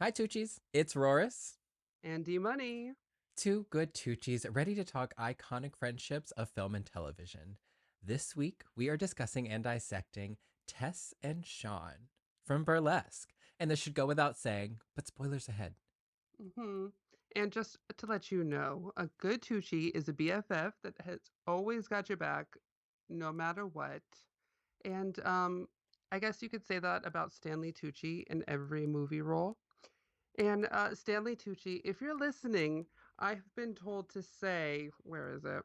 Hi, Tuccis. It's Roris. And D-Money. Two good Tuccis ready to talk iconic friendships of film and television. This week, we are discussing and dissecting Tess and Sean from Burlesque. And this should go without saying, but spoilers ahead. hmm And just to let you know, a good Tucci is a BFF that has always got your back, no matter what. And I guess you could say that about Stanley Tucci in every movie role. And Stanley Tucci, if you're listening, I've been told to say, where is it?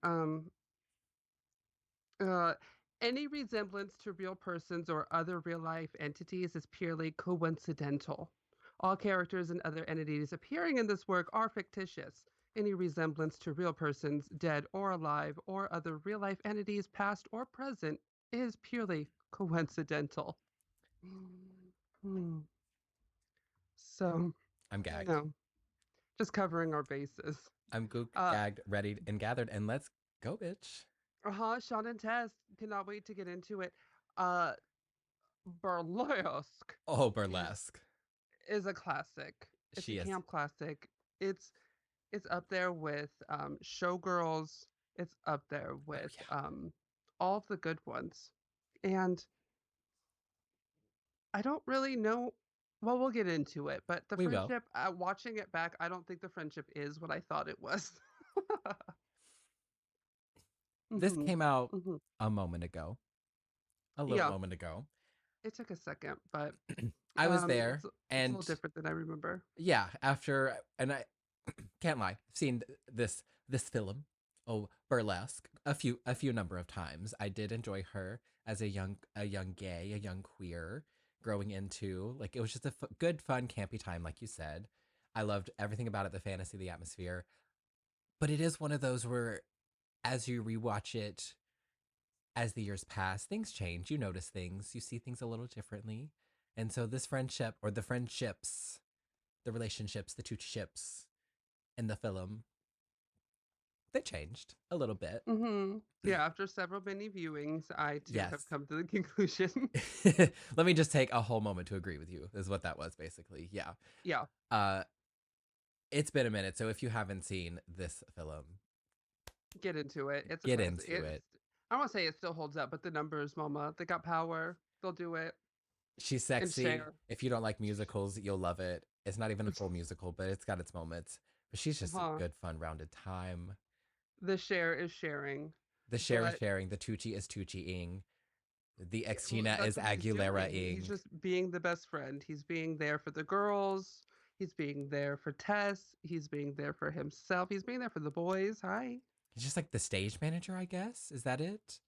Um, uh, any resemblance to real persons or other real life entities is purely coincidental. All characters and other entities appearing in this work are fictitious. Any resemblance to real persons, dead or alive, or other real life entities, past or present, is purely coincidental. Hmm. So, I'm you gagged. know, just covering our bases. I'm gooked, Uh, gagged, ready, and gathered. And let's go, bitch. Sean and Tess cannot wait to get into it. Uh, Burlesque Oh, is Burlesque. is a classic. It's a She is. camp classic. It's it's up there with Showgirls. It's up there Oh, with yeah. all of the good ones. And I don't really know. Well, we'll get into it. But the We will. friendship, watching it back, I don't think the friendship is what I thought it was. This hmm came out hmm a moment ago, a little Yeah, moment ago. it took a second, but I was there, it's a and little different than I remember. yeah, after and I can't lie, I've seen this film, oh Burlesque, a few number of times. I did enjoy her as a young gay, a young queer growing into like it was just a good fun campy time, like you said. I loved everything about it, the fantasy, the atmosphere. But it is one of those where, as you rewatch it, as the years pass, things change. You notice things, you see things a little differently, and so this friendship or the friendships, the relationships, the two ships in the film, they changed a little bit. Yeah, after several many viewings, I too Yes. have come to the conclusion. Let me just take a whole moment to agree with you, is what that was basically. Yeah. Yeah. Uh, it's been a minute, so if you haven't seen this film, Get into it. It's a get classic. into it. I don't want to say it still holds up, but the numbers, mama, they got power. They'll do it. She's And sexy. share. If you don't like musicals, you'll love it. It's not even a full musical, but it's got its moments. But she's just a Huh. good, fun, rounded time. The share is sharing. The Cher is But sharing, the Tucci is Tucci-ing, the yeah, well, Xtina that's is what he's doing. He's Aguilera-ing. just being the best friend. He's being there for the girls. He's being there for Tess. He's being there for himself. He's being there for the boys. Hi. He's just like the stage manager, I guess. Is that it?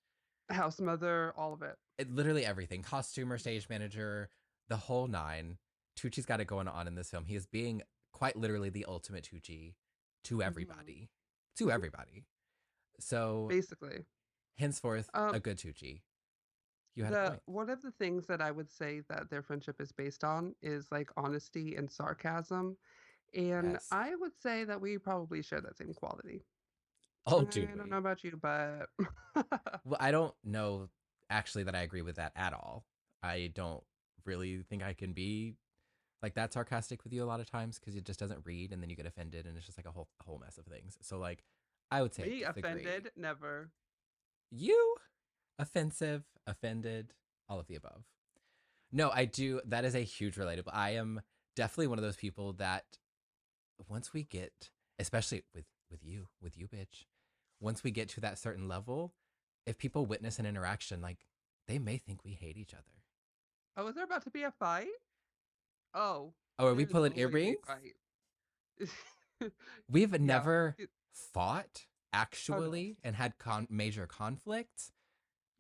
House mother, all of it. Literally everything. Costumer, stage manager, the whole nine. Tucci's got it going on in this film. He is being quite literally the ultimate Tucci to hmm everybody. To everybody. So, Basically. henceforth, a Um, good Tucci. You had a the point. one of the things that I would say that their friendship is based on is like honesty and sarcasm. And Yes. I would say that we probably share that same quality. Oh, do I don't know we? about you, but Well, I don't know actually that I agree with that at all. I don't really think I can be like that sarcastic with you a lot of times because it just doesn't read and then you get offended and it's just like a whole mess of things. So like I would say I me disagree. offended, never. You offensive, offended, all of the above. No, I do. That is a huge relatable. I am definitely one of those people that once we get, especially with you, bitch, once we get to that certain level, if people witness an interaction, like they may think we hate each other. Oh, is there about to be a fight? Oh, Oh, are we there's pulling going to be earrings? a fight. We've Yeah. never it- fought Oh no. actually and had major conflicts,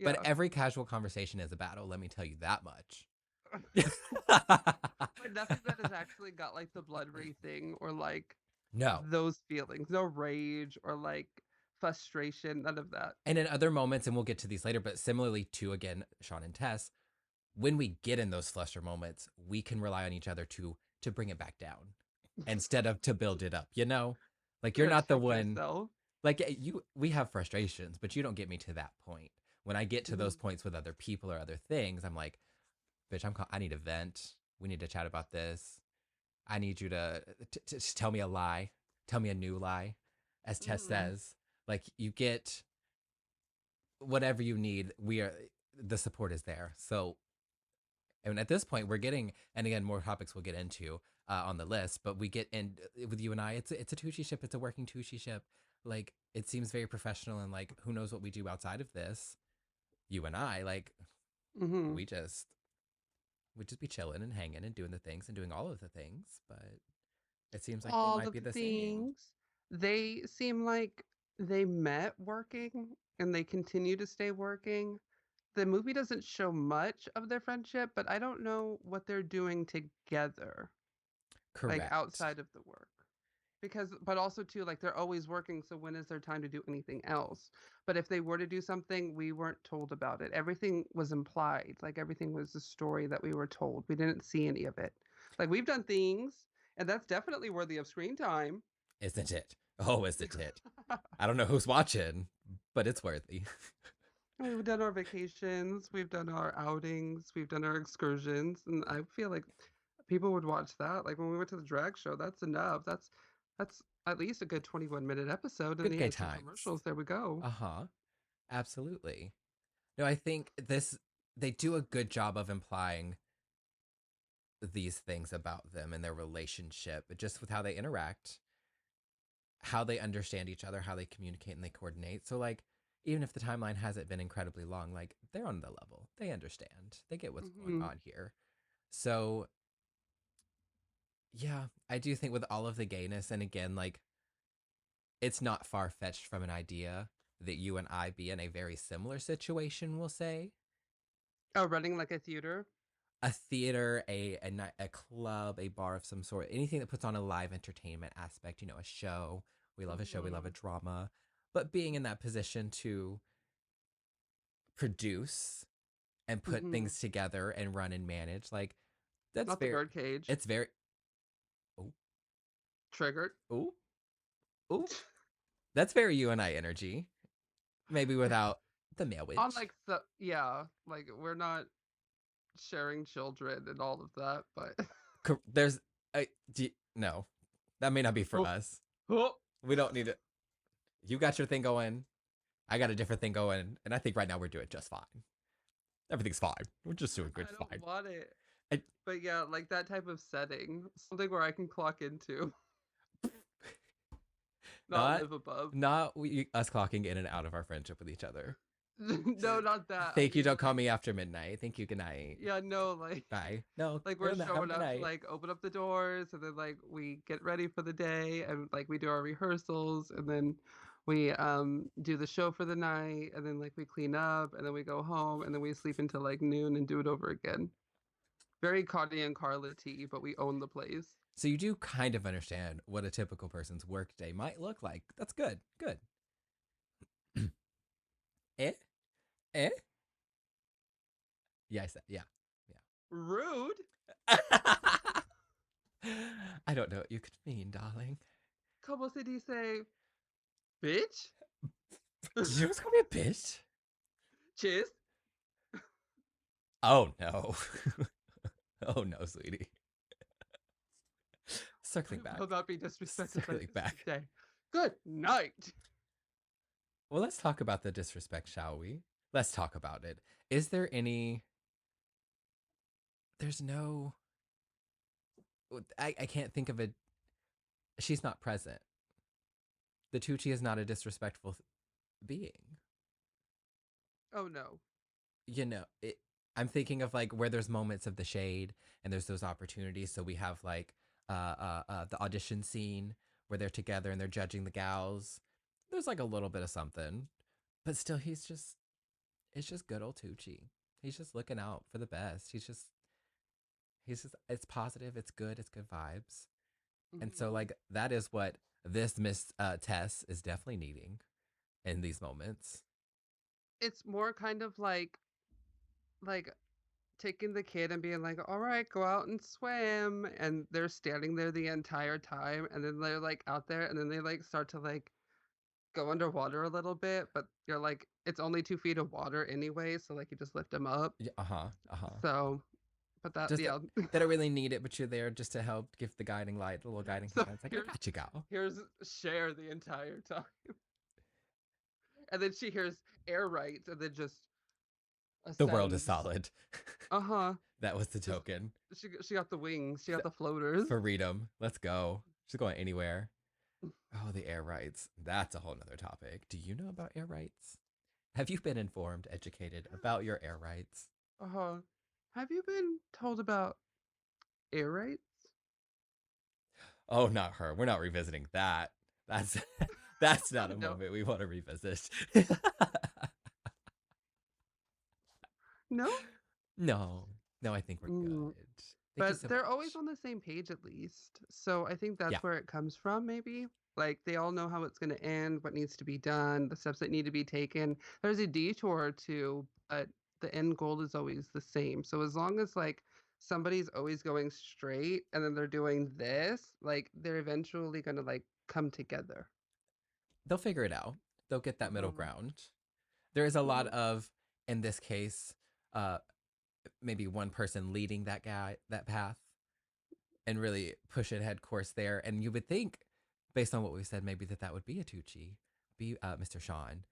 but Yeah. every casual conversation is a battle. Let me tell you that much. But nothing that has actually got like the blood racing or like No. those feelings. No rage or like frustration. None of that. And in other moments, and we'll get to these later, but similarly to again, Sean and Tess, when we get in those fluster moments, we can rely on each other to bring it back down instead of to build it up, you know? Like you're Yeah, not the check one yourself. like you we have frustrations, but you don't get me to that point. When I get to those Mhm. points with other people or other things, I'm like, bitch, I need a vent. We need to chat about this. I need you to tell me a lie, tell me a new lie, as Tess Mm. says. Like you get whatever you need. The support is there. So, and at this point, we're getting, and again, more topics we'll get into on the list. But we get in with you and I. It's a Tucciship. It's a working Tucciship. Like it seems very professional, and like who knows what we do outside of this. You and I, like Hmm. we just we just be chilling and hanging and doing the things and doing all of the things. But it seems like they All might of be the the same. things. They seem like they met working and they continue to stay working. The movie doesn't show much of their friendship, but I don't know what they're doing together, like Correct. outside of the work. Because, but also too, like they're always working, so when is there time to do anything else? But if they were to do something, we weren't told about it. Everything was implied, like everything was a story that we were told. We didn't see any of it. Like we've done things, and that's definitely worthy of screen time. Isn't it? Oh, isn't it? I don't know who's watching, but it's worthy. We've done our vacations, we've done our outings, we've done our excursions, and I feel like people would watch that. Like when we went to the drag show, that's enough. That's at least a good 21-minute episode, and Good they gay had some times. commercials. There we go. Uh huh. Absolutely. No, I think they do a good job of implying these things about them and their relationship, just with how they interact, how they understand each other, how they communicate and they coordinate. So like even if the timeline hasn't been incredibly long, like they're on the level. They understand. They get what's going Hmm. on here. So yeah, I do think with all of the gayness, and again, like it's not far fetched from an idea that you and I be in a very similar situation, we'll say. Oh, running like a theater. A theater, a club, a bar of some sort, anything that puts on a live entertainment aspect, a show. We love a show, we love a Hmm. drama. But being in that position to produce and put Hmm. things together and run and manage, like that's Not the very, birdcage. it's very, oh, Triggered. oh, oh, that's very you and I energy. Maybe without the male On witch. like the yeah, like we're not sharing children and all of that, but There's, no, that may not be for oh, us. oh. We don't need it. You got your thing going. I got a different thing going, and I think right now we're doing just fine. Everything's fine. We're just doing good, I don't fine. want it. I, But yeah, like that type of setting, something where I can clock into, not not, live above. us clocking in and out of our friendship with each other. No, not that. I Thank you. mean, Don't call like, me after midnight. Thank you. Good night. yeah, no, like, Bye. No, like we're no, have a showing good up to night. like open up the doors, and then like we get ready for the day, and like we do our rehearsals, and then we do the show for the night, and then like we clean up, and then we go home, and then we sleep until like noon and do it over again. Very Connie and Carla tea, but we own the place. So you do kind of understand what a typical person's workday might look like. That's good. Good. eh? Eh? Yeah, I said, yeah. Rude. Yeah. I don't know what you could mean, darling. Como se dice, bitch? Did you just call me a bitch? Cheers. Oh no. Oh no, sweetie. Circling Will back. not be disrespected by Circling this back. day. Good night. Well, let's talk about the disrespect, shall we? Let's talk about it. Is there any. There's no. I can't think of a. She's not present. The Tucci is not a disrespectful being. Oh no. I'm thinking of like where there's moments of the shade and there's those opportunities. So we have like the audition scene where they're together and they're judging the gals. There's like a little bit of something, but still, it's just good old Tucci. He's just looking out for the best. It's positive, it's good vibes. And so, Hmm. like, that is what this Miss Tess is definitely needing in these moments. It's more kind of like taking the kid and being like, all right, go out and swim. And they're standing there the entire time. And then they're like out there and then they like start to like go underwater a little bit. But you're like, it's only 2 feet of water anyway. So like you just lift them up. Yeah, uh huh, uh huh. So but that Just yeah. they don't really need it, but you're there just to help give the guiding light, the little guiding So hand. It's like, I got you, gal. here's Cher the entire time, and then she hears air rights, and then just The world is ascends. solid. Uh-huh. That was the Just token. she got the wings. She got the floaters. Freedom. Let's go. She's going anywhere. Oh, the air rights. That's a whole nother topic. Do you know about air rights? Have you been informed, educated about your air rights? Uh-huh. Have you been told about air rights? Oh, not her. We're not revisiting that. That's that's not a No. moment we want to revisit. No? No. No, I think we're Mm. good. Thank you But so they're always much. on the same page at least. So I think Yeah. that's where it comes from, maybe. Like they all know how it's going to end, what needs to be done, the steps that need to be taken. There's a detour or two, but the end goal is always the same. So as long as like somebody's always going straight and then they're doing this, like they're eventually going to like come together. They'll figure it out. They'll get that middle Mm-hmm. ground. There is a lot Mm-hmm. of, in this case, uh, maybe one person leading that path, and really push it head course there. And you would think, based on what we said, maybe that would be a Tucci, be Mr. Sean,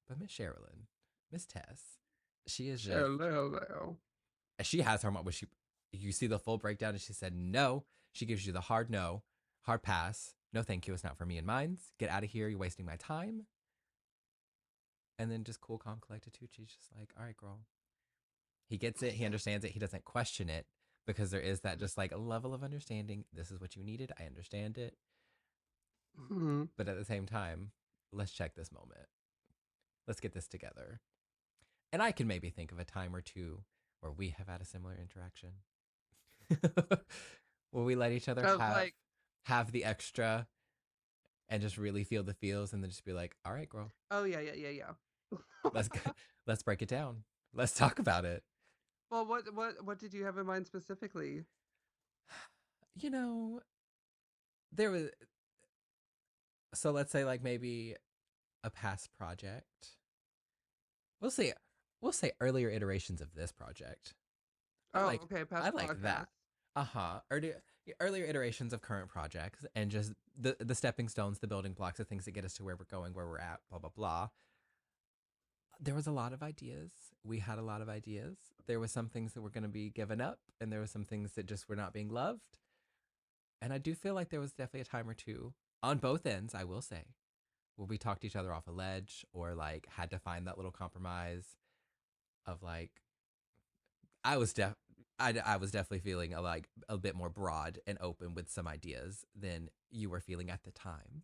but Miss Sherilyn, Miss Tess, she is just Hello. she has her moment where she you see the full breakdown and she said no. She gives you the hard no, hard pass. No, thank you. It's not for me and mine's. Get out of here. You're wasting my time. And then just cool, calm, collected Tucci's just like, all right, girl. He gets it. He understands it. He doesn't question it because there is that just like a level of understanding. This is what you needed. I understand it. Mm-hmm. But at the same time, let's check this moment. Let's get this together. And I can maybe think of a time or two where we have had a similar interaction. Where we let each other Of like, have the extra and just really feel the feels and then just be like, all right, girl, oh yeah, yeah, yeah, yeah. let's let's break it down. Let's talk about it. Well, what did you have in mind specifically? You know, there was so let's say like maybe a past project. We'll say we'll say earlier iterations of this project. I Oh, like okay, I past like podcast. that. Uh-huh. Earlier iterations of current projects and just the stepping stones, the building blocks, the things that get us to where we're going, where we're at, blah blah blah. There was a lot of ideas. We had a lot of ideas. There was some things that were going to be given up and there were some things that just were not being loved. And I do feel like there was definitely a time or two on both ends, I will say, where we talked each other off a ledge or like had to find that little compromise of like I was def I was definitely feeling like a bit more broad and open with some ideas than you were feeling at the time.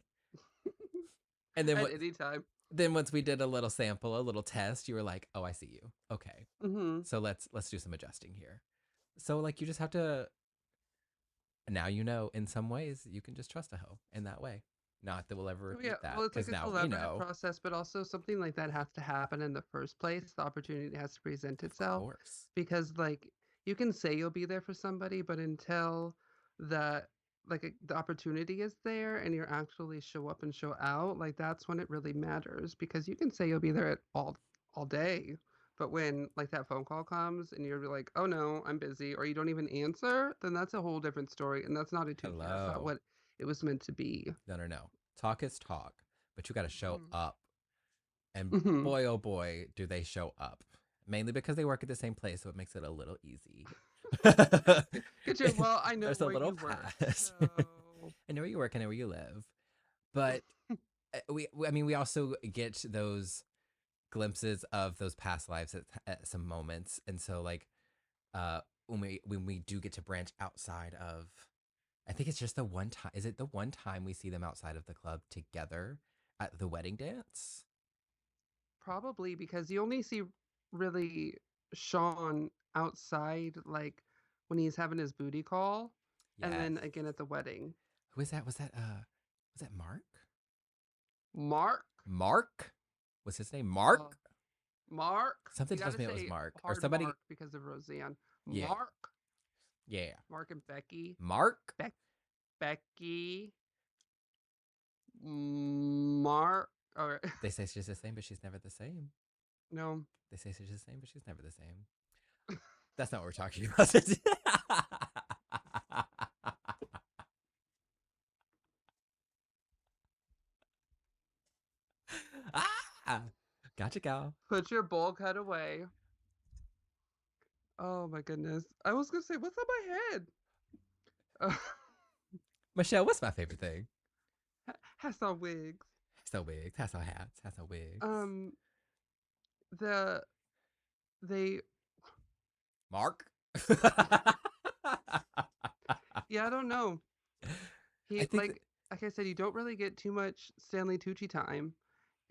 And then At what any time. then once we did a little sample, a little test, you were like, "Oh, I see you. Okay. Mm-hmm. So let's do some adjusting here." So like you just have to now you know in some ways you can just trust a hoe in that way. Not that we'll ever Oh, yeah. repeat that Well, it's like because a now we collaborative know, process, but also something like that has to happen in the first place. The opportunity has to present of itself course. because, like, you can say you'll be there for somebody, but until that, the opportunity is there and you actually show up and show out, like, that's when it really matters because you can say you'll be there at all day. But when like that phone call comes and you're like, oh no, I'm busy, or you don't even answer, then that's a whole different story. And that's not a Tucci. That's not Hello. what it was meant to be. No, no, no. Talk is talk, but you got to show up. And Mm-hmm. boy, oh boy, do they show up. Mainly because they work at the same place, so it makes it a little easy. Get your well, I know There's a where little you work, pass. so I know where you work, I know where you live. But I mean, we also get those glimpses of those past lives at some moments. And so, like, when we do get to branch outside of, I think it's just the one time. Is it the one time we see them outside of the club together at the wedding dance? probably because you only see really Sean outside, like when he's having his booty call, and Yes. then again at the wedding. Who is that? Was that Mark? Mark, Mark? Was his name uh, Mark? Mark, Something you got tells to me it was say Mark or hard somebody. Mark because of Roseanne. Yeah, Mark, yeah. Mark and Becky, Mark. Beck, Becky, Mark. Or They say she's the same, but she's never the same. no, They say she's the same, but she's never the same. That's not what we're talking about. Ah, gotcha, gal. Put your bowl cut away. Oh my goodness. I was gonna say, what's on my head? Uh, Michelle, what's my favorite thing? has on wigs. So wigs, has on hats, has on wigs. Um, the they Mark. yeah, I don't know. I He think that, like I said, you don't really get too much Stanley Tucci time.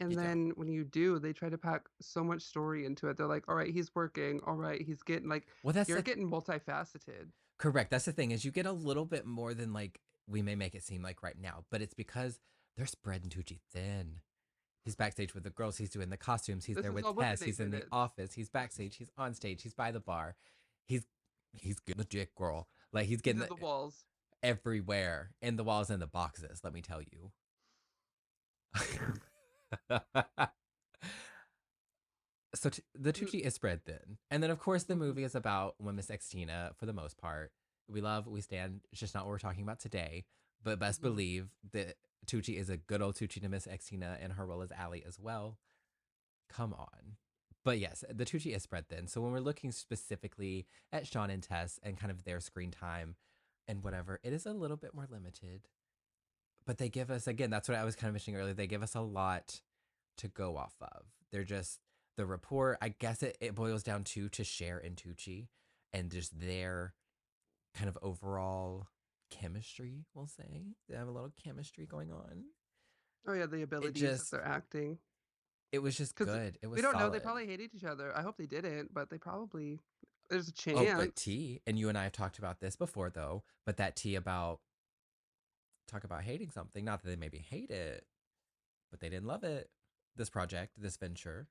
you And don't. then when you do, they try to pack so much story into it. They're like, all right, he's working. All right, he's getting like Well, that's you're the getting multifaceted. correct. That's the thing is you get a little bit more than like we may make it seem like right now, but it's because they're spreading Tucci thin. He's backstage with the girls. He's doing the costumes. He's This there is with all within Tess. He's eight in the minutes. office. He's backstage. He's on stage. He's by the bar. He's he's getting the dick, girl. Like he's He's getting in the walls. everywhere in the walls and the boxes. Let me tell you. So the Mm, Tucci is spread thin, and then of course the mhm, movie is about when Miss Xtina for the most part. We love, we stand. It's just not what we're talking about today. But best mhm. believe that Tucci is a good old Tucci to Miss Xtina in her role as Allie as well. Come on. But yes, the Tucci is spread thin. So when we're looking specifically at Sean and Tess and kind of their screen time and whatever, it is a little bit more limited. But they give us, again, that's what I was kind of mentioning earlier. They give us a lot to go off of. They're just the rapport. I guess it boils down to Cher and Tucci and just their kind of overall chemistry, we'll say. They have a little chemistry going on. Oh yeah, the It abilities that just, they're acting. it was just Because good. It we was don't know. They solid. probably hated each other. I hope they didn't, but they probably. There's a Oh, but chance. T, and you and I have talked about this before though, but that T about talk about hating something, not that they maybe hate it, but they didn't love it. This project, this venture.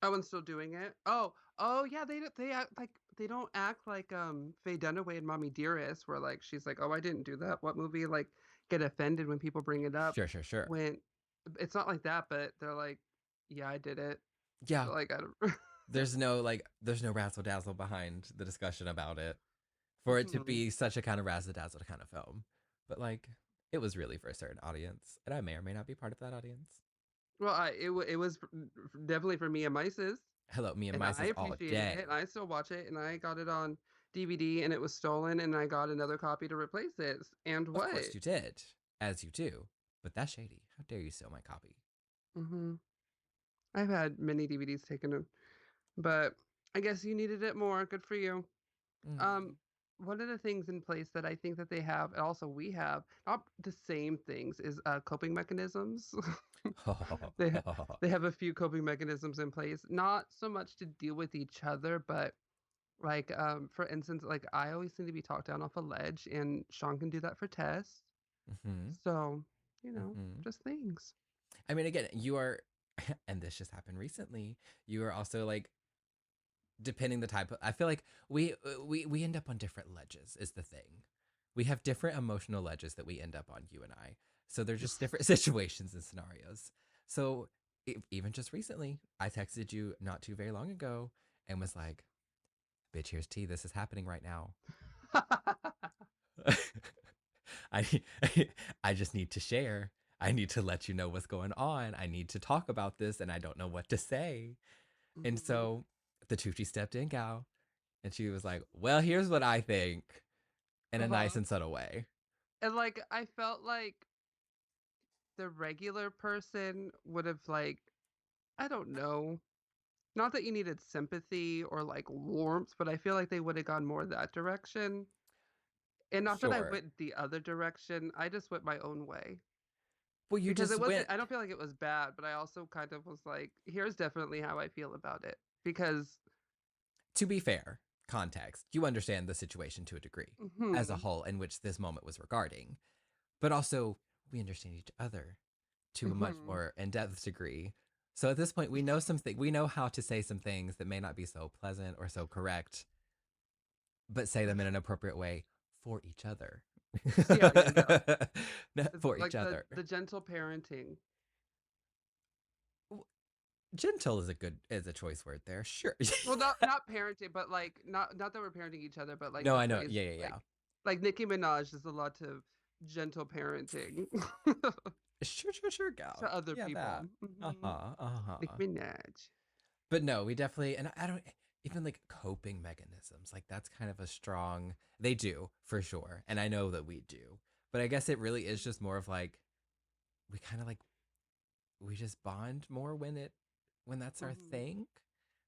Oh, and still doing it. Oh yeah. They act like they don't act like Faye Dunaway and Mommy Dearest, where like she's like, oh, I didn't do that. What movie? Like get offended when people bring it up. Sure, sure, sure. When it's not like that, but they're like, yeah, I did it. Yeah, Like I don't. there's no razzle dazzle behind the discussion about it for it to Mhm. be such a kind of razzle dazzle kind of film. But like, it was really for a certain audience, and I may or may not be part of that audience. Well, it was definitely for me and Mises, Hello, me and and I Mice is all appreciated it, day. and I still watch it, and I got it on DVD, and it was stolen, and I got another copy to replace it. And Of what? course you did, as you do. But that's shady. How dare you steal my copy? Hmm. I've had many DVDs taken, but I guess you needed it more. Good for you. Um, Mm. one of the things in place that I think that they have, and also we have, not the same things, is coping mechanisms. they ha- they have a few coping mechanisms in place, not so much to deal with each other, but like for instance, like I always seem to be talked down off a ledge, and Sean can do that for Tess. Mm-hmm. So Mm-hmm. just things. I mean, again, you are, and this just happened recently. You are also like depending the type of, I feel like we end up on different ledges is the thing. We have different emotional ledges that we end up on, you and I. So they're just different situations and scenarios. So even just recently, I texted you not too very long ago and was like, bitch, here's tea, this is happening right now. I I just need to share. I need to let you know what's going on. I need to talk about this and I don't know what to say. And Hmm. so the Tucci stepped in, gal, and she was like, well, here's what I think in a nice Uh-huh. and subtle way. And like I felt like the regular person would have like I don't know. Not that you needed sympathy or like warmth, but I feel like they would have gone more that direction. And not that I Sure. went the other direction. I just went my own way. Well, you Because it just wasn't went, I don't feel like it was bad, but I also kind of was like, here's definitely how I feel about it. Because to be fair, context. You understand the situation to a degree as a mhm, whole in which this moment was regarding, but also we understand each other to a much mhm. more in-depth degree. So at this point, we know something. We know how to say some things that may not be so pleasant or so correct, but say them in an appropriate way for each other. Yeah, yeah, yeah. For Like each other. the gentle parenting. Gentle is a choice word there. Sure. Well, not parenting, but like not that we're parenting each other, but like No, the I know. phrase Yeah, yeah, yeah. like Nicki Minaj does a lot of gentle parenting Sure, sure, sure, gal. to other Yeah, people. that. Uh-huh. Nicki Uh-huh. Minaj. But no, we definitely, and I don't even like coping mechanisms. Like that's kind of a strong, they do for sure. And I know that we do. But I guess it really is just more of like, we kind of like, we just bond more when that's our Hmm. thing,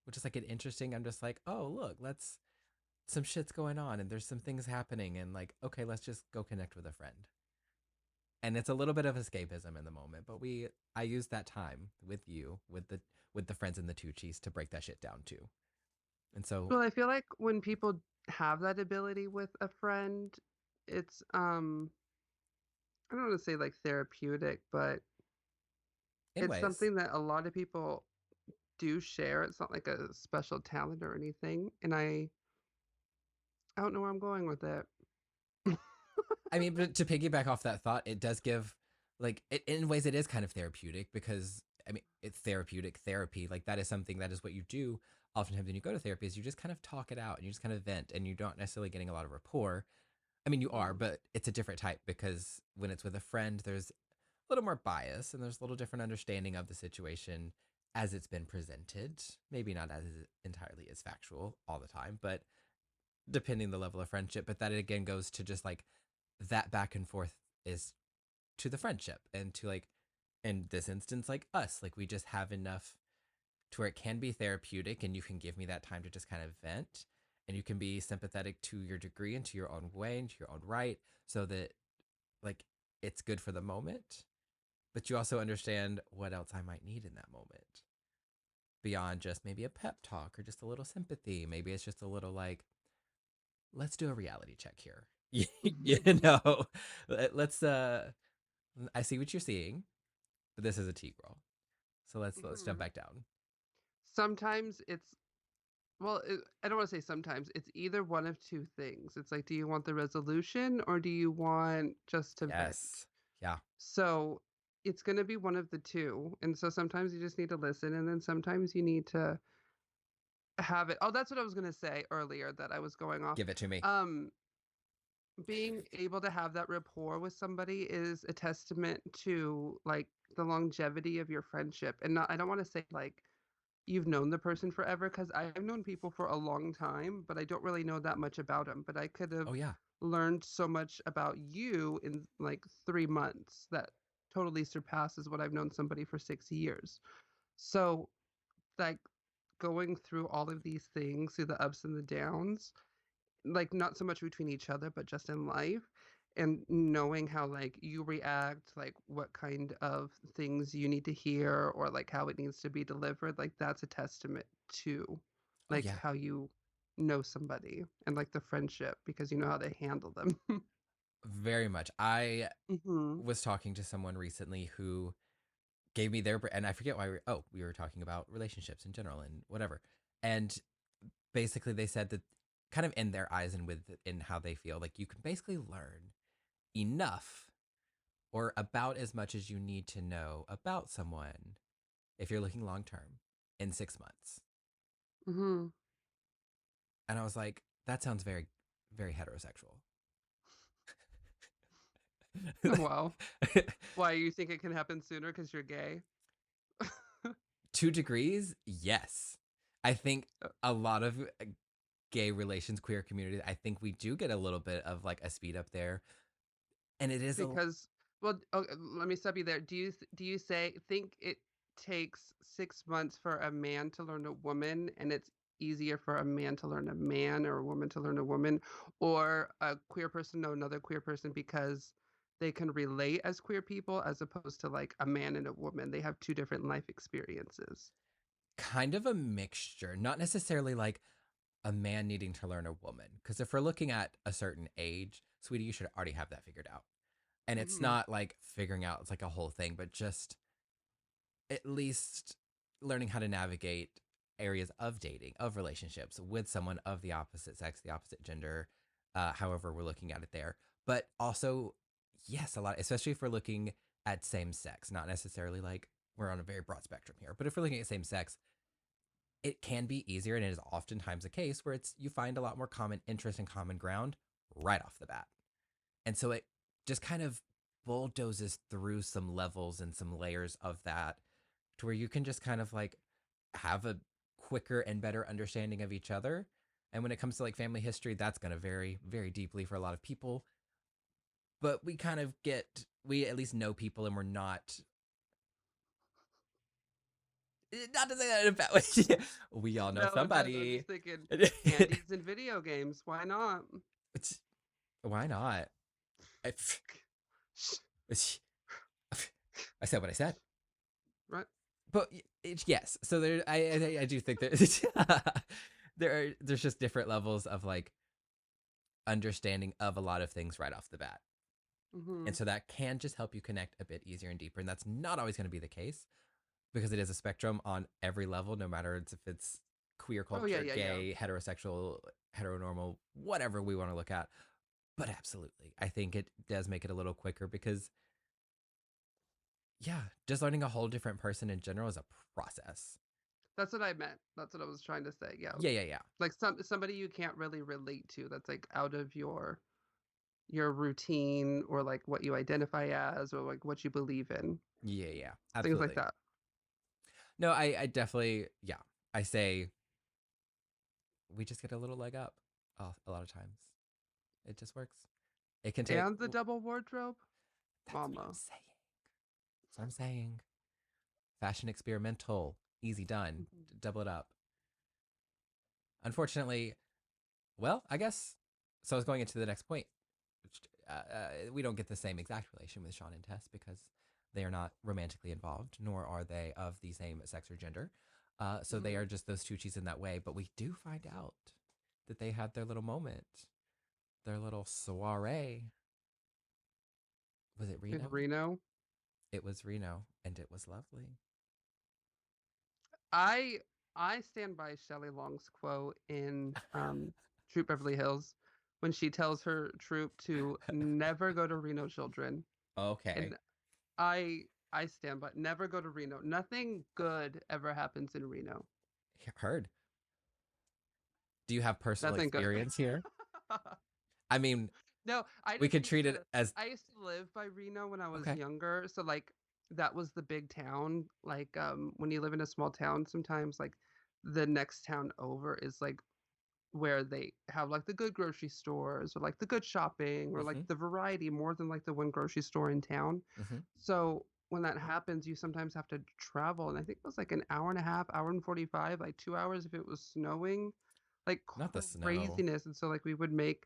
which is like an interesting, I'm just like, oh, look, some shit's going on and there's some things happening. And like, okay, let's just go connect with a friend. And it's a little bit of escapism in the moment, but I used that time with you, with the friends in the Tuccis to break that shit down too. And so, Well, I feel like when people have that ability with a friend, it's I don't want to say like therapeutic, but in it's ways, something that a lot of people do share. It's not like a special talent or anything. And I don't know where I'm going with it. I mean, but to piggyback off that thought, it does give, like, in ways, it is kind of therapeutic because, I mean, it's therapeutic therapy. Like, that is something that is what you do oftentimes when you go to therapy is you just kind of talk it out and you just kind of vent and you're not necessarily getting a lot of rapport. I mean, you are, Mhm. but it's a different type because when it's with a friend, there's a little more bias and there's a little different understanding of the situation as it's been presented. Maybe not as entirely as factual all the time, but depending the level of friendship. But that again goes to just like that back and forth is to the friendship and to like in this instance like us like we just have enough to where it can be therapeutic and you can give me that time to just kind of vent and you can be sympathetic to your degree and to your own way and to your own right so that like it's good for the moment but you also understand what else I might need in that moment beyond just maybe a pep talk or just a little sympathy. Maybe it's just a little like let's do a reality check here. You know, let's I see what you're seeing, but this is a T girl. So let's jump Mhm. back down. Sometimes it's well, I don't want to say sometimes. It's either one of two things. It's like, do you want the resolution or do you want just to vent? Yes. Yeah. So it's going to be one of the two. And so sometimes you just need to listen, and then sometimes you need to have it. Oh, that's what I was going to say earlier that I was going off. Give it to me. Um, being able to have that rapport with somebody is a testament to like the longevity of your friendship. And not, I don't want to say like you've known the person forever because I've known people for a long time, but I don't really know that much about them. But I could have Oh yeah. learned so much about you in like 3 months that totally surpasses what I've known somebody for 6 years. So, like, going through all of these things, through the ups and the downs, like, not so much between each other, but just in life. And knowing how like you react, like what kind of things you need to hear or like how it needs to be delivered, like that's a testament to Oh like yeah. how you know somebody and like the friendship because you know how they handle them. Very much. I Hmm. was talking to someone recently who gave me their and I forget why we were talking about relationships in general and whatever. And basically they said that kind of in their eyes and with in how they feel like you can basically learn enough or about as much as you need to know about someone if you're looking long term in 6 months. Hmm. And I was like, that sounds very, very heterosexual. Wow. Why you think it can happen sooner because you're gay? 2 degrees, yes. I think a lot of gay relations, queer community, I think we do get a little bit of like a speed up there. And it is a, Because, well, let me stop you there. Do you say think it takes 6 months for a man to learn a woman, and it's easier for a man to learn a man or a woman to learn a woman, or a queer person know another queer person because they can relate as queer people as opposed to like a man and a woman. They have two different life experiences. kind of a mixture, not necessarily like a man needing to learn a woman. Because if we're looking at a certain age, sweetie, you should already have that figured out. And it's Hmm. not like figuring out, it's like a whole thing, but just at least learning how to navigate areas of dating, of relationships with someone of the opposite sex, the opposite gender, however we're looking at it there. But also, yes, a lot, especially if we're looking at same sex, not necessarily like we're on a very broad spectrum here. But if we're looking at same sex, it can be easier, and it is oftentimes the case where it's you find a lot more common interest and common ground right off the bat. And so it just kind of bulldozes through some levels and some layers of that to where you can just kind of like have a quicker and better understanding of each other. And when it comes to like family history, that's going to vary very deeply for a lot of people. But we kind of we at least know people, and we're not to say that in a bad way. We all know No, I'm somebody. just thinking candies and video games. Why not? Why not? I, I said what I said. Right. But yes, so there, I do think that there's just different levels of like understanding of a lot of things right off the bat. Mm-hmm. And so that can just help you connect a bit easier and deeper. And that's not always going to be the case because it is a spectrum on every level, no matter if it's queer culture, gay, heterosexual, heteronormal, whatever we want to look at. But absolutely, I think it does make it a little quicker because, yeah, just learning a whole different person in general is a process. That's what I meant. That's what I was trying to say. Yeah. Yeah. Like somebody you can't really relate to that's like out of your routine or like what you identify as or like what you believe in. Yeah, Things like absolutely. that. No, I definitely, yeah. I say we just get a little leg up a lot of times. It just works. It can take. And the double wardrobe? That's Mama. what I'm saying. That's what I'm saying. Fashion experimental, easy done. Mm-hmm. Double it up. Unfortunately, well, I guess. So I was going into the next point. We don't get the same exact relation with Sean and Tess because they are not romantically involved, nor are they of the same sex or gender. So they are just those Tuccis in that way. But we do find out that they had their little moment, their little soiree. Was it Reno? In Reno. It was Reno, and it was lovely. I stand by Shelley Long's quote in Troop Beverly Hills when she tells her troop to never go to Reno, children. Okay. And I stand by never go to Reno. Nothing good ever happens in Reno. Heard. Do you have personal Nothing good. experience here? I mean, No, I we just could used treat it to as I used to live by Reno when I was okay. younger. So like that was the big town. Like when you live in a small town, sometimes like the next town over is like where they have like the good grocery stores or like the good shopping or like Mm-hmm. the variety more than like the one grocery store in town. Mm-hmm. So when that happens, you sometimes have to travel. And I think it was like an hour and a half, hour and 45, like 2 hours if it was snowing, like Not the snow. craziness. And so like we would make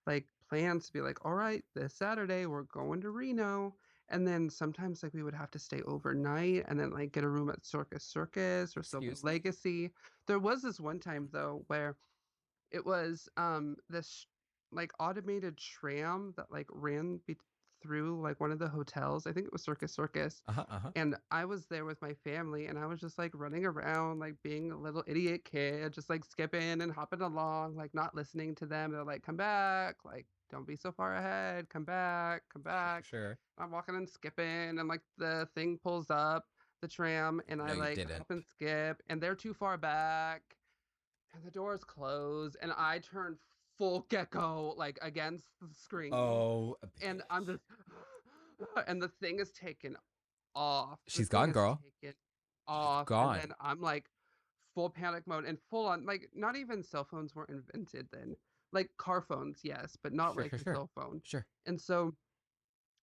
like plans to be like, all right, this Saturday we're going to Reno. And then sometimes like we would have to stay overnight and then like get a room at Circus or Silver Excuse me. Legacy. There was this one time though where it was this like automated tram that like through like one of the hotels. I think it was Circus. Uh huh. Uh huh. And I was there with my family and I was just like running around like being a little idiot kid, just like skipping and hopping along, like not listening to them. They're like, come back, like don't be so far ahead, come back, come back. Sure. I'm walking and skipping and like the thing pulls up the tram and I No, you like didn't. hop and skip and they're too far back and the doors close and I turn full gecko like against the screen Oh, and I'm bitch. just and the thing is taken off. The She's thing gone, is girl. taken She's off and gone. then I'm like full panic mode and full on like not even cell phones were invented then. Like car phones, yes, but not Sure, like sure, a sure, cell phone. sure. And so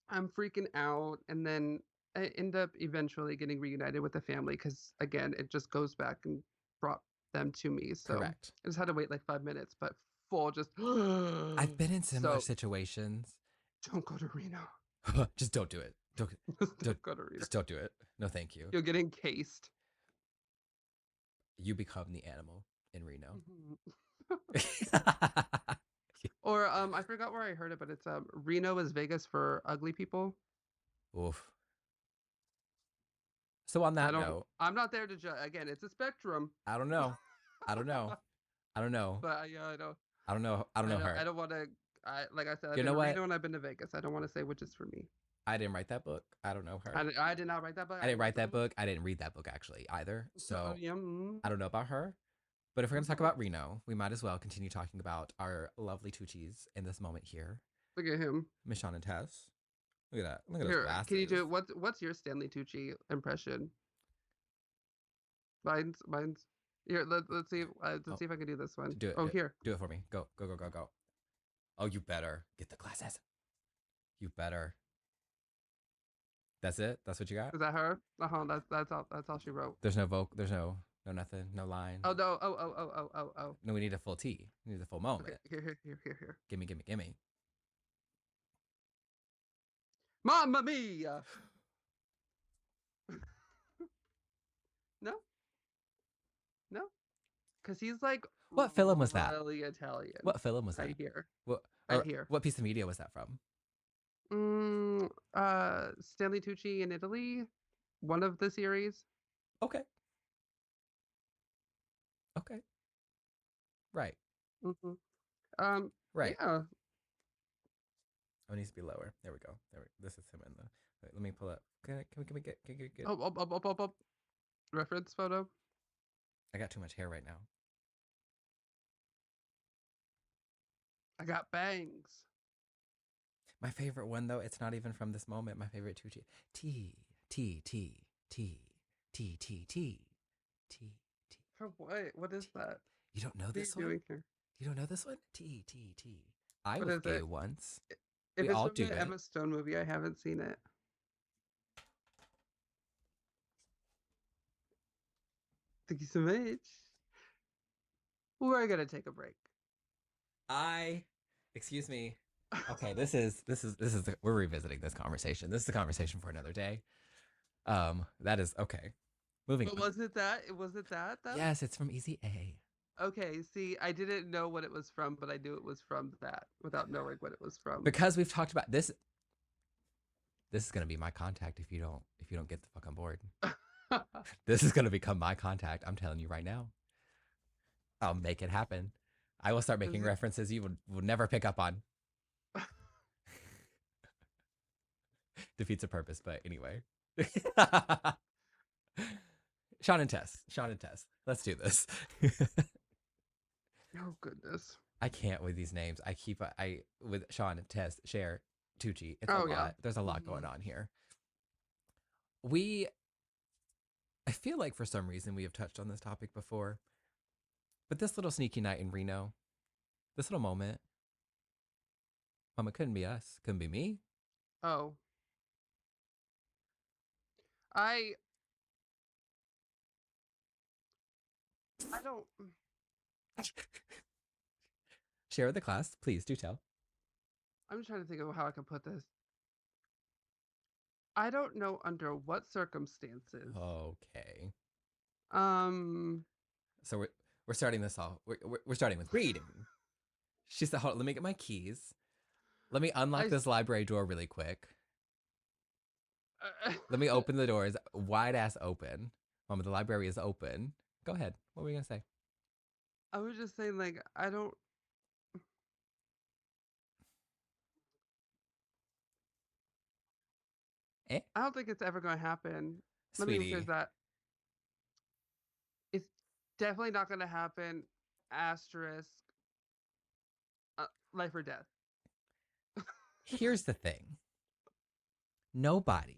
I'm freaking out and then I end up eventually getting reunited with the family because again it just goes back and brought them to me. So Correct. I just had to wait like 5 minutes, but full just I've been in similar so situations. don't go to Reno. Just don't do it. Don't. Don't go to Reno. Just don't do it. No, thank you. You'll get encased. You become the animal in Reno. Mhm. Or I forgot where I heard it, but it's Reno is Vegas for ugly people. Oof. So on that note, I'm not there to judge. Again, it's a spectrum. I don't know. I don't know. I don't know. But yeah, I know. I don't know. I don't know I her. don't want to. I like I said, I've You been know to what? Reno and I've been to Vegas. I don't want to say which is for me. I didn't write that book. I don't know her. I did not write that book. I I didn't read write the that book. book. I didn't read that book actually either. So, So yeah, I don't know about her. But if we're going to talk mhm. about Reno, we might as well continue talking about our lovely Tuccis in this moment here. Look at him. Miss Shawn and Tess. Look at that. Look at those Here, can you do glasses. it? What's your Stanley Tucci impression? Mine's. Here, let's see. Let's Oh, see if I can do this one. do it. Oh, here. Do it for me. Go, go, go, go, go. Oh, you better get the glasses. You better. That's it? That's what you got? Is that her? That's all. That's all she wrote. There's no vocal. There's no nothing. No line. Oh no. Oh. No, we need a full T. We need a full Okay. moment. Here. Gimme, gimme, gimme. Mamma mia! No, no, because he's like What film was that? really Italian. What film was that? Right here. What Right here. what piece of media was that from? Stanley Tucci in Italy, one of the series. Okay. Okay. Right. Mm-hmm. Right. Yeah. Oh, it needs to be lower. There we go. This is him in the. Wait, let me pull up. Can we get? Oh. Reference photo. I got too much hair right now. I got bangs. My favorite one though, it's not even from this moment. My favorite Tucci. T T T T T T T T. For what? What is that? You don't know What are you this one? doing here? You don't know this one? T T T. I What was is gay it? once. If We it's all from do the it. Emma Stone movie, I haven't seen it. Thank you so much. We're gonna take a break. Excuse me. Okay, we're revisiting this conversation. This is a conversation for another day. That is okay. Moving But on. was it that? Was it that though? Yes, it's from Easy A. Okay, see, I didn't know what it was from, but I knew it was from that without knowing what it was from. Because we've talked about this. This is gonna be my contact if you don't get the fuck on board. This is gonna become my contact. I'm telling you right now. I'll make it happen. I will start making references you would never pick up on. Defeats the purpose, but anyway. Shawn and Tess. Let's do this. Oh goodness. I can't with these names. I with Shawn and Tess, Cher, Tucci. It's a Oh lot. yeah. There's a lot going on here. I feel like for some reason we have touched on this topic before, but this little sneaky night in Reno, this little moment, it couldn't be us, couldn't be me. Oh. I don't. Share with the class, please do tell. I'm trying to think of how I can put this. I don't know under what circumstances. Okay. So we're starting this off. We're starting with reading. She said, "Hold on, let me get my keys. Let me unlock this library door really quick. Let me open the doors wide ass open. Mama, the library is open. Go ahead. What were you gonna say? I was just saying, like, I don't. I don't think it's ever going to happen. Let me Sweetie. rephrase that. It's definitely not going to happen. Asterisk. Life or death. Here's the thing. Nobody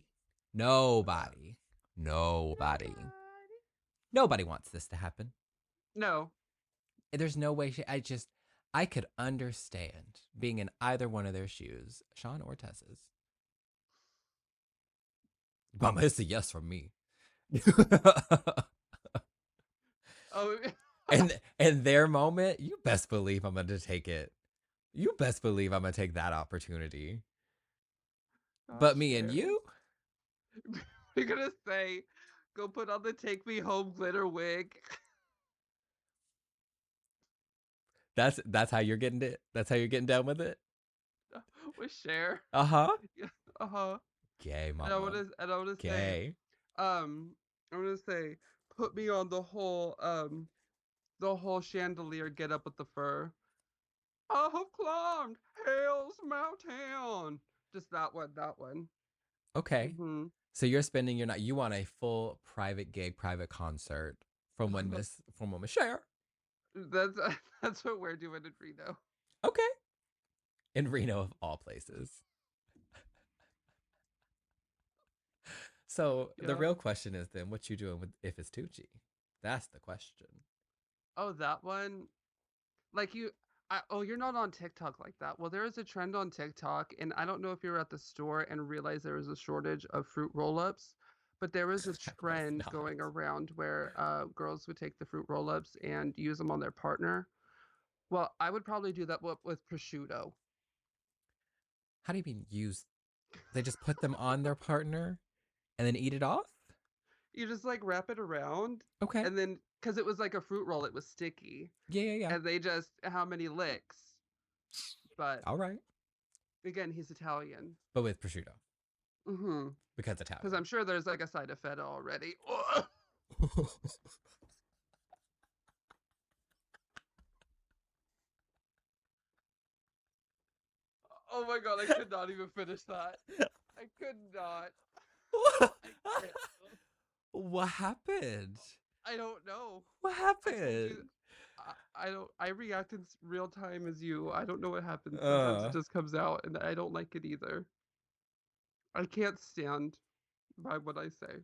wants this to happen. No. There's no way I could understand being in either one of their shoes, Shawn or Tess's. Mama, it's a yes from me. Oh. and their moment, you best believe I'm going to take it. You best believe I'm going to take that opportunity. But me and you? You're going to say, go put on the Take Me Home glitter wig. That's how you're getting it? That's how you're getting down with it? With Cher. Uh-huh. Uh-huh. Gay, mama. And I want to say, I'm going to say, put me on the whole chandelier get up with the fur. I have climbed Hell's Mountain. Just that one. Okay. Hmm. So you're spending your night. You want a full private gig, private concert from one Miss Cher. That's that's what we're doing in Reno. Okay. In Reno of all places. So the Yeah. real question is then, what you doing with if it's Tucci? That's the question. Oh, that one. Like oh, you're not on TikTok like that. Well, there is a trend on TikTok, and I don't know if you were at the store and realized there was a shortage of fruit roll-ups, but there was a I was trend not. going around where girls would take the fruit roll-ups and use them on their partner. Well, I would probably do that with prosciutto. How do you mean use? They just put them on their partner and then eat it off? You just like wrap it around, Okay. and then because it was like a fruit roll, it was sticky, Yeah, yeah, yeah. and they just how many licks. But All right. again, he's Italian. But with prosciutto Mm-hmm. because Because Italian. I'm sure there's like a side of feta already. Oh my god, I could not even finish that. I could not. I can't. What happened? I don't know. What I told you. happened? I don't. I react in real time as you. I don't know what happens. Sometimes it Uh, just comes out, and I don't like it either. I can't stand by what I say.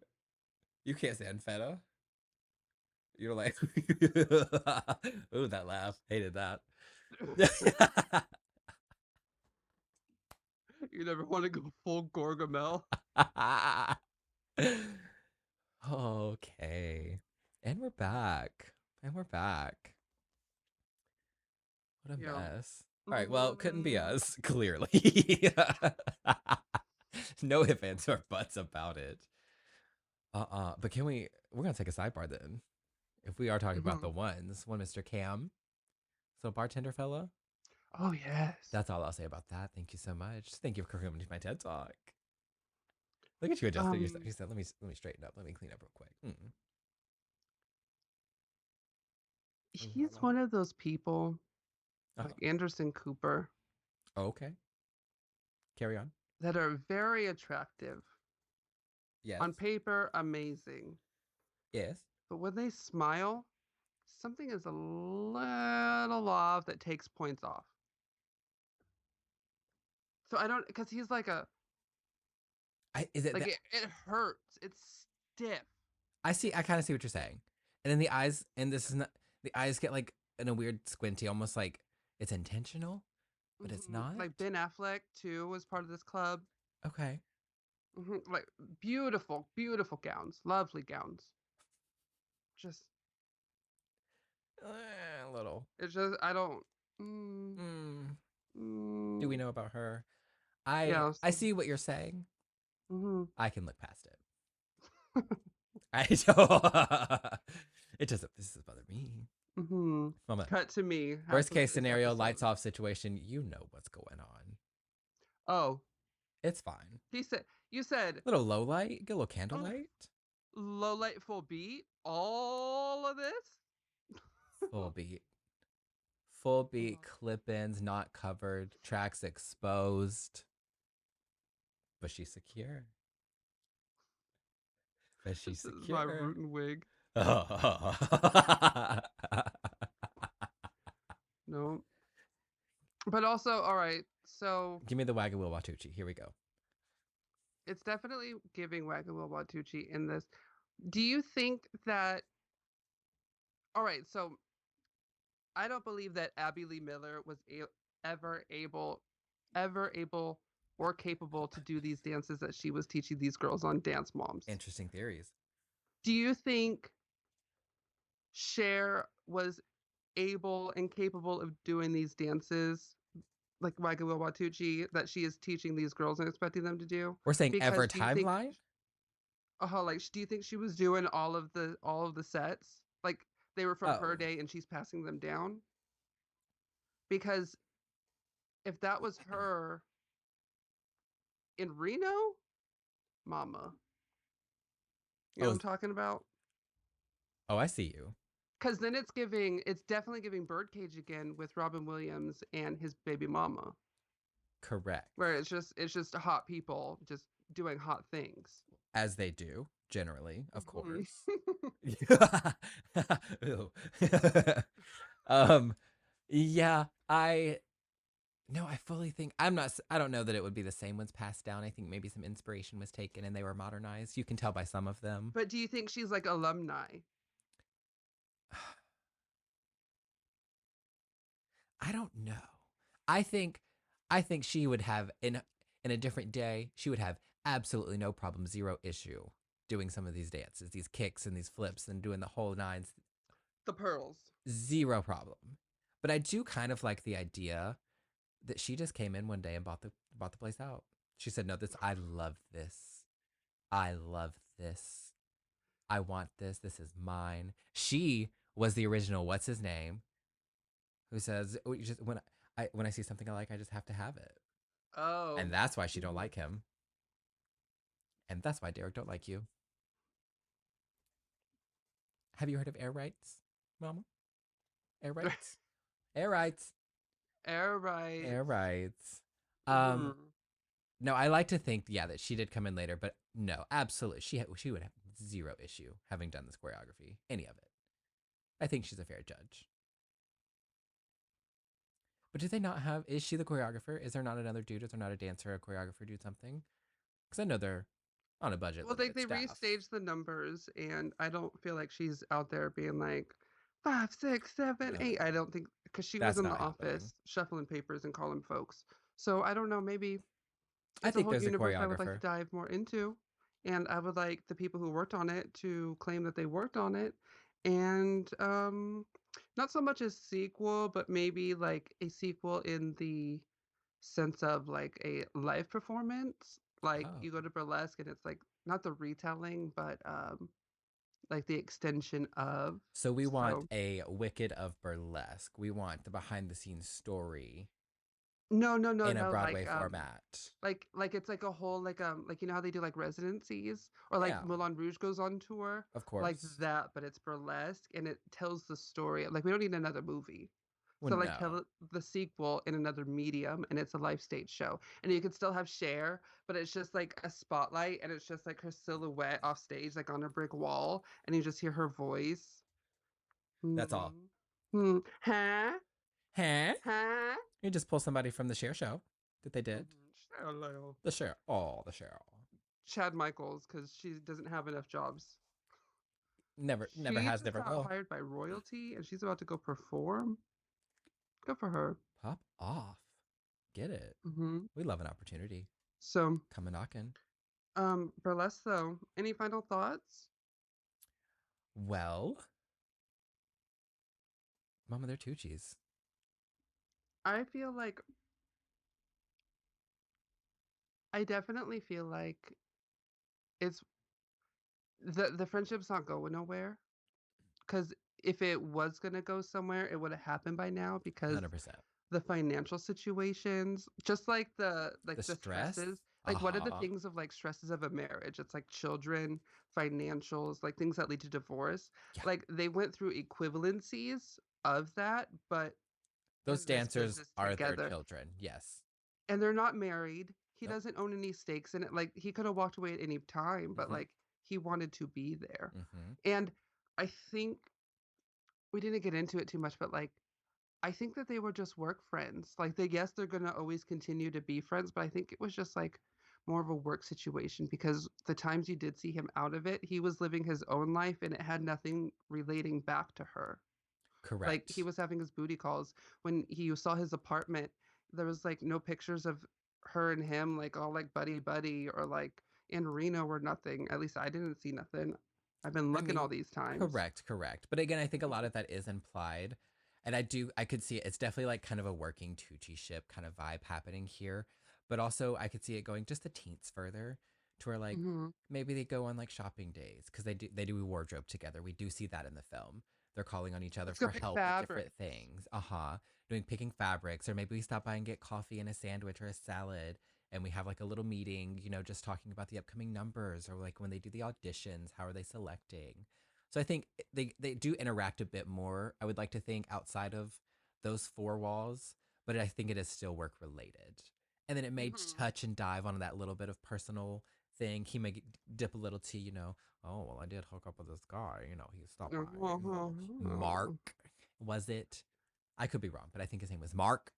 you can't stand feta. You're like, ooh, that laugh. Hated that. You never want to go full Gorgamel. Okay. And we're back. And we're back. What a Yeah. mess. All right. Well, couldn't be Mm, us, clearly. No ifs, ands, or buts about it. But we're going to take a sidebar then. If we are talking about the mhm. ones, one Mr. Cam. So, bartender fella. Oh yes. That's all I'll say about that. Thank you so much. Thank you for coming to my TED Talk. Look at you adjusting yourself. Um, You said, let me straighten up. Let me clean up real quick. he's one of those people Uh-huh. like Anderson Cooper Oh, okay. Carry on. that are very attractive. Yes. On paper, amazing. Yes. But when they smile, something is a little off that takes points off. So I don't, because he's like Is it like that it hurts. It's stiff. I see? I kind of see what you're saying. And then the eyes, and this is not, the eyes get like in a weird squinty, almost like it's intentional, but it's not. Like Ben Affleck too was part of this club. Okay. Like beautiful, beautiful gowns, lovely gowns. Just A little. it's just I don't. Mm, Mm, do we mm, know about her? I yeah. I see what you're saying. Mm-hmm. I can look past it. I don't. It doesn't. This doesn't bother me. Mm-hmm. Mama. Cut to me Worst half of case this scenario, lights episode. off situation. You know what's going on. Oh, It's fine. he said. You said, Little low light. Get a little oh, candlelight. low light, full beat. All of this. Full beat. Full Oh, beat clip-ins, not covered, tracks exposed. But she's secure. But she's this is my secure. rootin' wig. No, but also, all right. So Give me the wagon wheel Watucci. Here we go. it's definitely giving Wagawa Watucci in this. Do you think that? All right, so I don't believe that Abby Lee Miller was ever able, ever able or capable to do these dances that she was teaching these girls on Dance Moms. Interesting theories. Do you think Cher was able and capable of doing these dances like Wagawa Watucci that she is teaching these girls and expecting them to do? We're saying ever Because do you think timeline? like do you think she was doing all of the sets? Like they were from her Oh. day and she's passing them down? Because if that was her in Reno, mama. You know what Oh, I'm talking about? oh, I see you. Because then it's definitely giving Birdcage again with Robin Williams and his baby mama, Correct. where it's just hot people just doing hot things. as they do generally, of Mhm. course. Ew. um, yeah, I no, I fully think I'm not. I don't know that it would be the same ones passed down. I think maybe some inspiration was taken and they were modernized. You can tell by some of them. But do you think she's like alumni? I don't know. I think I think she would have in a different day, she would have absolutely no problem, zero issue doing some of these dances, these kicks and these flips and doing the whole nines, The pearls. zero problem. But I do kind of like the idea that she just came in one day and bought the place out. She said, "No, this I love this. I love this. I want this. This is mine." She was the original what's his name who says, "Oh, you just when I see something I like, I just have to have it." And Oh. that's why she don't Mhm. like him. And that's why Derek don't like you. Have you heard of air rights, Mama? Air rights? Air rights. Air Air rights. rights. Um, Mhm. no, I like to think, yeah, that she did come in later, but no, absolutely. She would have zero issue having done this choreography, any of it. I think she's a fair judge. But do they not have, is she the choreographer? Is there not another dude? Is there not a dancer or a choreographer do something? Because I know they're on a budget, Well, limited they staff. restaged the numbers, and I don't feel like she's out there being like 5, 6, 7, No, 8. I don't think because she was that's in the not happening. office shuffling papers and calling folks. So I don't know. Maybe I it's a think whole there's a universe I would like to choreographer. dive more into, and I would like the people who worked on it to claim that they worked on it, and not so much a sequel, but maybe like a sequel in the sense of like a live performance. Like Oh. you go to burlesque and it's like not the retelling, but like the extension of. So we want So a Wicked of Burlesque. We want the behind the scenes story no, no, no, in a no, Broadway format. like it's like a whole like you know how they do like residencies or like Yeah, Moulin Rouge goes on tour of like course. that, but it's burlesque and it tells the story. Like we don't need another movie. Well, So like tell no. the sequel in another medium and it's a live stage show. And you could still have Cher, but it's just like a spotlight and it's just like her silhouette off stage, like on a brick wall, and you just hear her voice. That's all. Hmm. Hmm. Huh? Huh? Huh? You just pull somebody from the Cher show that they did. Hello. The Cher. Oh, the Cher. Chad Michaels, because she doesn't have enough jobs. Never She has, just never got will. hired by royalty and she's about to go perform. Good for her. Pop off. Get it. Hmm. We love an opportunity. So, Come a knocking. burlesque though. Any final thoughts? Well, Mama, they're Tucci's. I feel like I definitely feel like it's the friendship's not going nowhere. Because if it was gonna go somewhere, it would have happened by now. Because 100%. the financial situations, just like The the stress? stresses, like what are the Uh-huh. things of like stresses of a marriage? It's like children, financials, like things that lead to divorce. Yeah. Like they went through equivalencies of that, but Those in this dancers business are their together. children. Yes. And they're not married. He Nope. doesn't own any stakes in it. Like he could have walked away at any time, but Mm-hmm. like he wanted to be there. Mm-hmm. And I think we didn't get into it too much, but like I think that they were just work friends. Like they yes, they're gonna always continue to be friends, but I think it was just like more of a work situation because the times you did see him out of it, he was living his own life and it had nothing relating back to her. Like he Correct. was having his booty calls when he saw his apartment. There was like no pictures of her and him like all like buddy buddy or like in Reno or nothing. At least I didn't see nothing. I've been I looking all mean, these times. correct. But again, I think a lot Mhm. of that is implied. And I could see it. It's definitely like kind of a working Tucci ship kind of vibe happening here. But also, I could see it going just a teens further to where like Mhm. maybe they go on like shopping days because they do wardrobe together. We do see that in the film. They're calling on each other Let's go for pick help with different fabrics. things. Doing picking fabrics, or maybe we stop by and get coffee and a sandwich or a salad and we have like a little meeting, just talking about the upcoming numbers or like when they do the auditions, how are they selecting? So I think they do interact a bit more. I would like to think outside of those four walls, but I think it is still work related. And then it may Mhm. touch and dive on that little bit of personal thing. He may dip a little tea, Oh, well, I did hook up with this guy. He stopped by. Mark, was it? I could be wrong, but I think his name was Mark.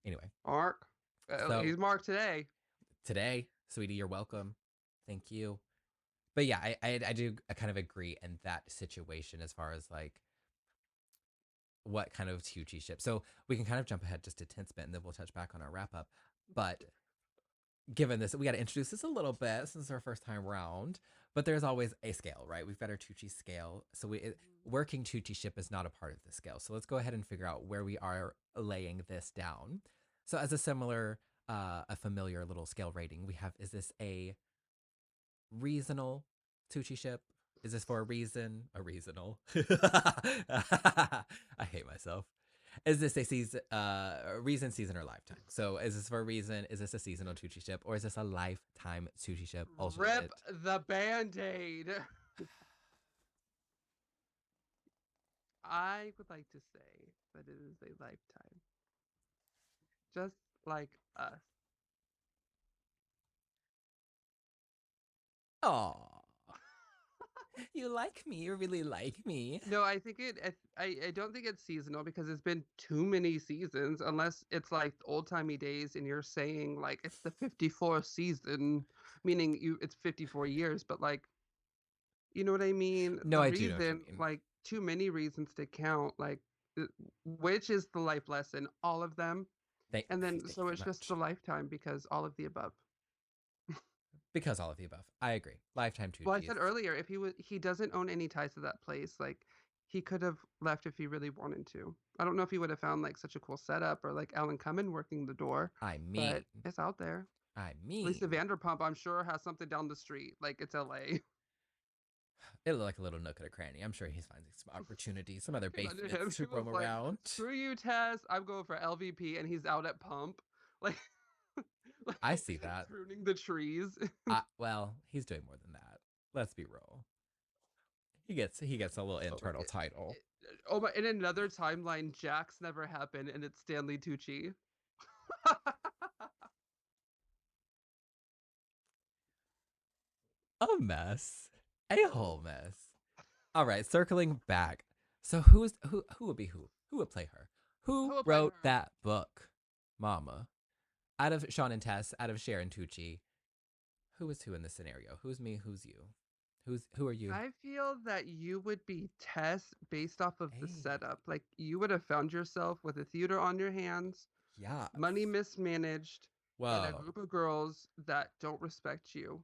Anyway, Mark. so He's Mark today. today, sweetie, you're welcome. Thank you. But yeah, I do kind of agree in that situation as far as like what kind of Tucciship. So we can kind of jump ahead just a tense bit and then we'll touch back on our wrap up. But given this, we got to introduce this a little bit since it's our first time round. But there's always a scale, right? We've got our Tucci scale. So working Tucciship is not a part of the scale. So let's go ahead and figure out where we are laying this down. So as a familiar little scale rating, we have, is this a reasonable Tucciship? Is this for a reason? A reasonable? I hate myself. Is this a season, reason, season, or lifetime? So is this for a reason? Is this a seasonal Tucciship? Or is this a lifetime Tucciship? Rip the Band-Aid. I would like to say that it is a lifetime. Just like us. Aw. You like me. You really like me. No, I think I don't think it's seasonal because it's been too many seasons, unless it's like old-timey days and you're saying like it's the 54th season, meaning it's 54 years, but like, you know what I mean? No, The I do know what you reason, mean. like too many reasons to count, like which is the life lesson, all of them. And then Thank so you it's very just much. the lifetime because all of the above. Because all of the above. I agree. Lifetime Well, I Tucci said is. earlier, if he doesn't own any ties to that place, like he could have left if he really wanted to. I don't know if he would have found like such a cool setup or like Alan Cumming working the door, I mean. but it's out there. I Lisa mean. Vanderpump, I'm sure, has something down the street. Like it's LA. It looked like a little nook and a cranny. I'm sure he's finding some opportunities, some other Imagine him. basements He to was roam like, around. "Screw you, Tess. I'm going for LVP," and he's out at Pump, like, like I see that. pruning the trees. Well, he's doing more than that. Let's be real. He gets a little Oh, internal title. oh my! In another timeline, Jax never happened, and it's Stanley Tucci. A mess. A whole Oh. mess. All right, circling back. So who would be who? Who would play her? Who Who will play wrote her? that book? Mama. Out of Sean and Tess, out of Cher and Tucci, who is who in this scenario? Who's me? Who's you? Who are you? I feel that you would be Tess based off of the Hey, setup. Like you would have found yourself with a theater on your hands, yes. money mismanaged, and a Whoa. group of girls that don't respect you.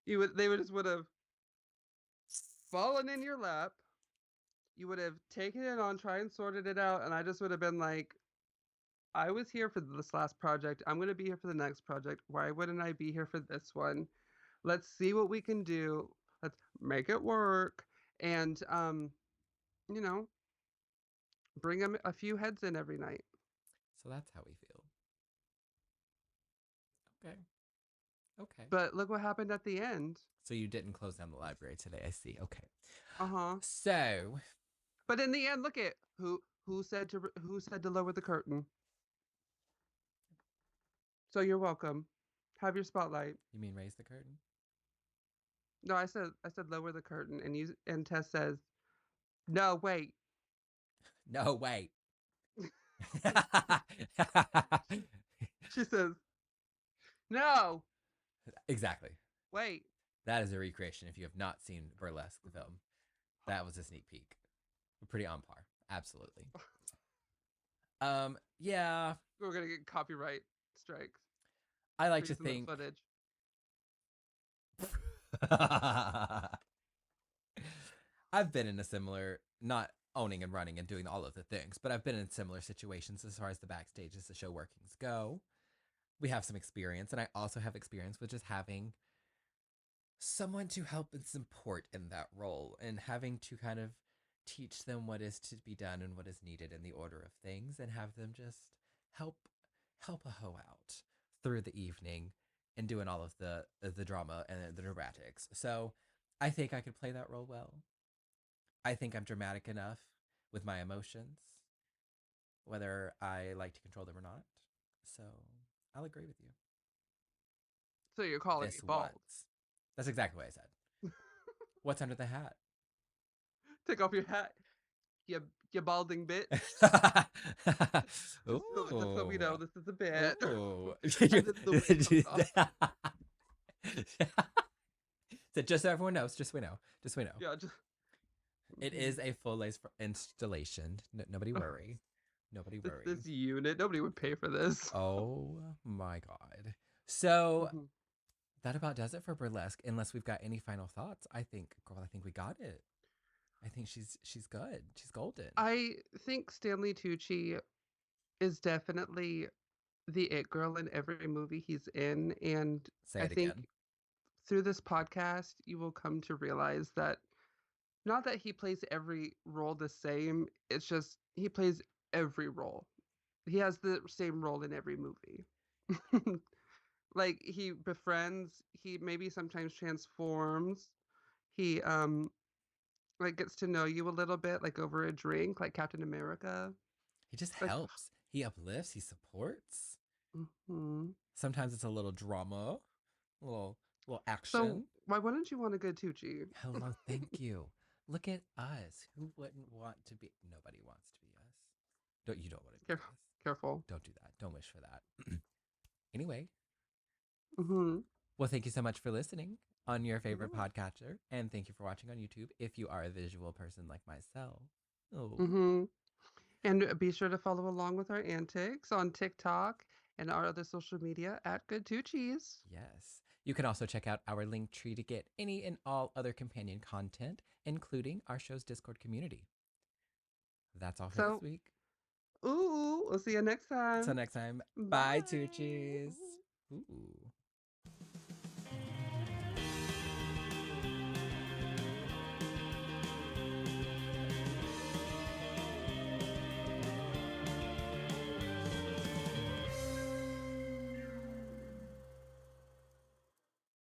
They would have fallen in your lap. You would have taken it on, try and sorted it out, and I just would have been like, I was here for this last project. I'm going to be here for the next project. Why wouldn't I be here for this one? Let's see what we can do. Let's make it work. And, you know, bring them a few heads in every night. So that's how we feel. Okay. Okay. But look what happened at the end. So you didn't close down the library today. I see. Okay. Uh huh. So But in the end, look at who said to lower the curtain. So you're welcome. Have your spotlight. you mean raise the curtain? No, I said lower the curtain, and Tess says, no, wait. No, wait. She says, no, Exactly. wait. That is a recreation. If you have not seen Burlesque, the film, that was a sneak peek. Pretty on par. Absolutely. Yeah. We're gonna get copyright strikes I for like to using that think footage. I've been in a similar, not owning and running and doing all of the things, but I've been in similar situations as far as the backstage as the show workings go. We have some experience, and I also have experience with just having someone to help and support in that role and having to kind of teach them what is to be done and what is needed in the order of things and have them just help help a hoe out through the evening and doing all of the drama and the dramatics. So I think I could play that role well. I think I'm dramatic enough with my emotions, whether I like to control them or not. So I'll agree with you. So you're calling me This bald. once. That's exactly what I said. What's under the hat? Take off your hat, you you balding bitch. Just so we Ooh. know, this is a bit. Ooh. And then the wig comes off. So just so everyone knows, just so we know, just so we know. Yeah, just It is a full lace installation. Nobody worry. Nobody this worry. unit. Nobody would pay for this. Oh my God. So Mhm. that about does it for burlesque. Unless we've got any final thoughts, I think, girl, I think we got it. I think she's good. She's golden. I think Stanley Tucci is definitely the it girl in every movie he's in, and Say I it again. think through this podcast you will come to realize that not that he plays every role the same, it's just he plays every role. He has the same role in every movie. Like he befriends, he maybe sometimes transforms. He like gets to know you a little bit like over a drink like Captain America. He just Like helps. He uplifts. He supports. mhm. Sometimes it's a little drama, a little So action. why wouldn't you want a good Tucci? Hello, thank you. Look at us. Who wouldn't want to be? Nobody wants to be us. You don't want to be us. Careful. Don't do that. Don't wish for that. Anyway, Mhm. well, thank you so much for listening on your favorite Yeah. podcatcher, and thank you for watching on YouTube. If you are a visual person like myself, oh Mhm. And be sure to follow along with our antics on TikTok and our other social media at Good Tuccis. yes, you can also check out our link tree to get any and all other companion content, including our show's Discord community. That's all for this So, week. ooh, we'll see you next Until time. next time, bye, Bye. Tucci's. Ooh.